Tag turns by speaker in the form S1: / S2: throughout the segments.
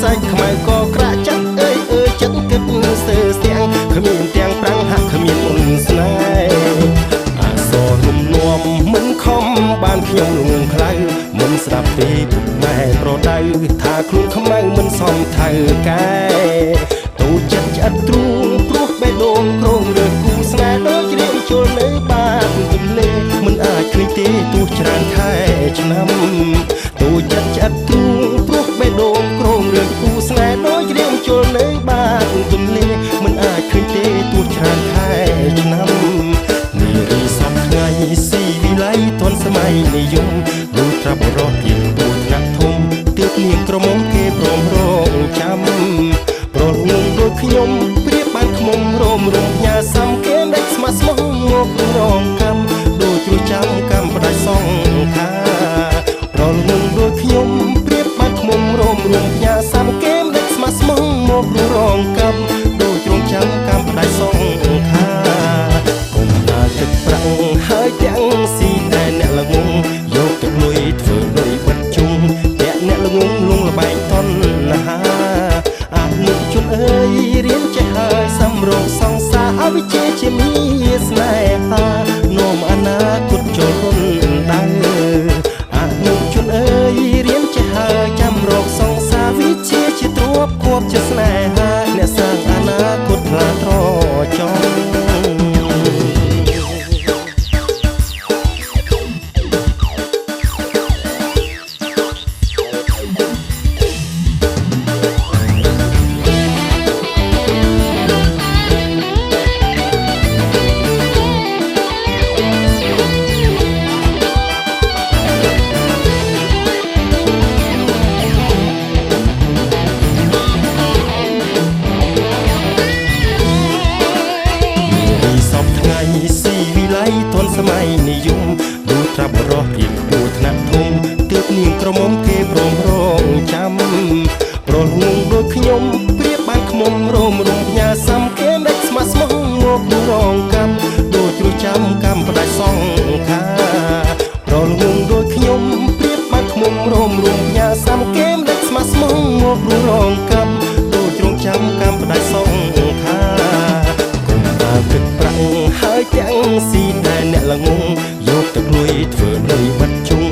S1: សាច់ខ្មៅក៏ក្រាក់ចិត្តអើយចិត្តគិតស្ទើរស្ទាំងគ្មានទាំងប្រាំងហាក់គ្មានមុនស្នេហ៍អាសររំនួមមិនខំបានខ្ញុំលងខ្លៅមិនស្ដាប់ពីពុកម៉ែប្រដៅថាខ្លួនខ្មៅមិនសមថៅកែទូចិត្តឆ្អិតទ្រូងព្រោះបេះដូងក្រងរើគូស្នេហ៍ដូចជ្រាបជុលនៅបាតទន្លេមិនអាចឃើញទេទោះច្រើនខែឆ្នាំទូចិត្តឆ្អិតទ្រូងព្រោះបេះដូងក្រងរើគូស្នេហ៍ដូចជ្រាបជុលនៅបាតទន្លេមិនអាចឃើញទេទោះច្រើនខែឆ្នាំនារីសពថ្ងៃស៊ីវិល័យទាន់សម័យនិយមលុះត្រាប់រស់ពីពោះថ្នាក់ធំទើបនាងក្រមុំគេព្រមរងចាំប្រលងដូចខ្ញុំព្រៀបបានខ្មុំរមរំញ៉ាសំគេដេចស្មាស់ស្មោះមករងកម្មដូចជ្រោះចាំកម្មផ្ដាច់សងខាប្រលងដូចខ្ញុំព្រៀបបានខ្មុំរមរំញ៉ាសំគេដេចស្មាស់ស្មោះមករងកម្មដូចជ្រោះចាំកម្មផ្ដាច់សងខាកុំថាទឹកប្រាំងហើយទាំងស៊ីតែអ្នកល្ងងយកទឹកលុយធ្វើលុយបិទជុំអ្នកល្ងងលងលបែងតណ្ហាអានុជនអើយរៀនចេះហើយសម្រងសង្សារអវិជ្ជាជាមាស្នេហានោមអនាគតចូលរុនដៅអានុជនអើយរៀនចេះហើយចាំរកសង្សារវិជ្ជាជាទ្រព្យគប់ជាស្នេហាអ្នកសាងអនាគតថ្លាត្រចង់ស៊ីវិល័យទាន់សម័យនិយមលុះត្រាប់រស់ពីពោះថ្នាក់ធំទើបនាងក្រមុំគេព្រមរងចាំប្រលងដូចខ្ញុំព្រៀបបានខ្មុំរមរំញ៉ាសំគេដេចស្មាស់ស្មោះមករងកម្មដូចជ្រោះចាំកម្មផ្ដាច់សងខាប្រលងដូចខ្ញុំព្រៀបបានខ្មុំរមរំញ៉ាសំគេដេចស្មាស់ស្មោះមករងកម្មដូចជ្រោះចាំកម្មផ្ដាច់សងខាទឹកប្រាំងហើយទាំងស៊ីតែអ្នកល្ងងយកទឹកលុយធ្វើលុយបិទជុង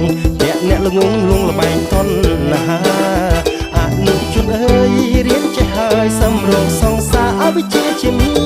S1: អ្នកល្ងងលងលបែងតណ្ហាអនុជនអើយរៀនចេះហើយសម្រងសង្សារអវិជ្ជាជាមា